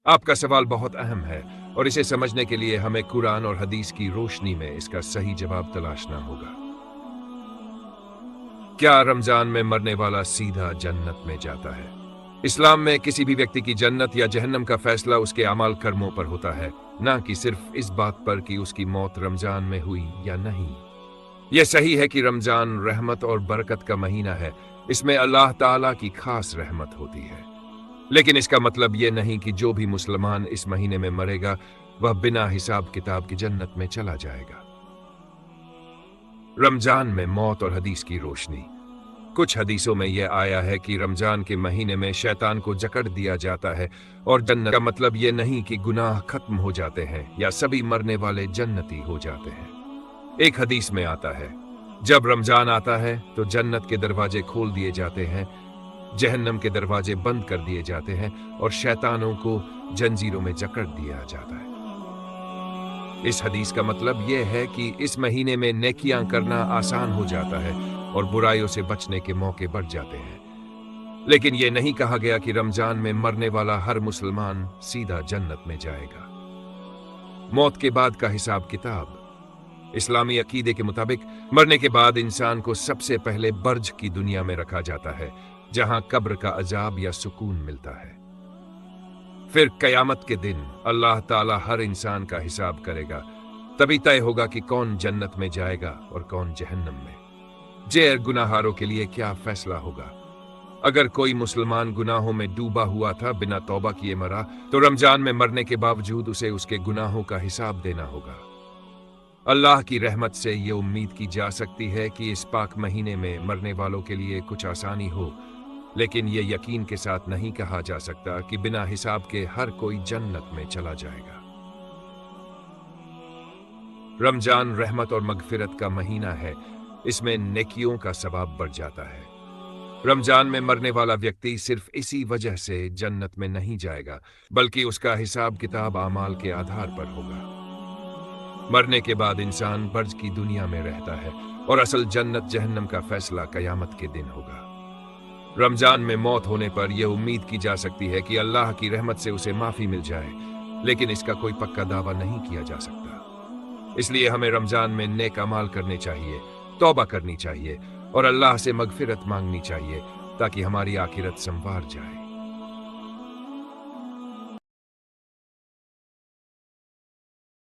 आपका सवाल बहुत अहम है और इसे समझने के लिए हमें कुरान और हदीस की रोशनी में इसका सही जवाब तलाशना होगा। क्या रमजान में मरने वाला सीधा जन्नत में जाता है? इस्लाम में किसी भी व्यक्ति की जन्नत या जहन्नम का फैसला उसके अमाल कर्मों पर होता है, ना कि सिर्फ इस बात पर कि उसकी मौत रमजान में हुई या नहीं। यह सही है कि रमजान रहमत और बरकत का महीना है। इसमें अल्लाह ताला की खास रहमत होती है। लेकिन इसका मतलब यह नहीं कि जो भी मुसलमान इस महीने में मरेगा वह बिना हिसाब किताब की जन्नत में चला जाएगा। रमजान में मौत और हदीस की रोशनी। कुछ हदीसों में यह आया है कि रमजान के महीने में शैतान को जकड़ दिया जाता है और जन्नत का मतलब यह नहीं कि गुनाह खत्म हो जाते हैं या सभी मरने वाले जन्नती हो जाते हैं। एक हदीस में आता है, जब रमजान आता है तो जन्नत के दरवाजे खोल दिए जाते हैं, जहन्नम के दरवाजे बंद कर दिए जाते हैं और शैतानों को जंजीरों में जकड़ दिया जाता है। इस हदीस का मतलब यह है कि इस महीने में नेकियां करना आसान हो जाता है और बुराइयों से बचने के मौके बढ़ जाते हैं। लेकिन यह नहीं कहा गया कि रमजान में मरने वाला हर मुसलमान सीधा जन्नत में जाएगा। मौत के बाद का हिसाब किताब। इस्लामी अकीदे के मुताबिक मरने के बाद इंसान को सबसे पहले बर्ज की दुनिया में रखा जाता है, जहां कब्र का अजाब या सुकून मिलता है। फिर कयामत के दिन अल्लाह ताला हर इंसान का हिसाब करेगा। तभी तय होगा कि कौन जन्नत में जाएगा और कौन जहन्नम में। गैर गुनाहगारों के लिए क्या फैसला होगा? अगर कोई मुसलमान गुनाहों में डूबा हुआ था, बिना तौबा किए मरा, तो रमजान में मरने के बावजूद उसे उसके गुनाहों का हिसाब देना होगा। अल्लाह की रहमत से ये उम्मीद की जा सकती है कि इस पाक महीने में मरने वालों के लिए कुछ आसानी हो, लेकिन ये यकीन के साथ नहीं कहा जा सकता कि बिना हिसाब के हर कोई जन्नत में चला जाएगा। रमजान रहमत और मगफिरत का महीना है। इसमें नेकियों का सवाब बढ़ जाता है। रमजान में मरने वाला व्यक्ति सिर्फ इसी वजह से जन्नत में नहीं जाएगा, बल्कि उसका हिसाब किताब आमाल के आधार पर होगा। मरने के बाद इंसान बर्ज की दुनिया में रहता है और असल जन्नत जहन्नम का फैसला कयामत के दिन होगा। रमजान में मौत होने पर यह उम्मीद की जा सकती है कि अल्लाह की रहमत से उसे माफी मिल जाए, लेकिन इसका कोई पक्का दावा नहीं किया जा सकता। इसलिए हमें रमजान में नेक अमाल करने चाहिए, तौबा करनी चाहिए और अल्लाह से मगफिरत मांगनी चाहिए ताकि हमारी आखिरत संवार जाए।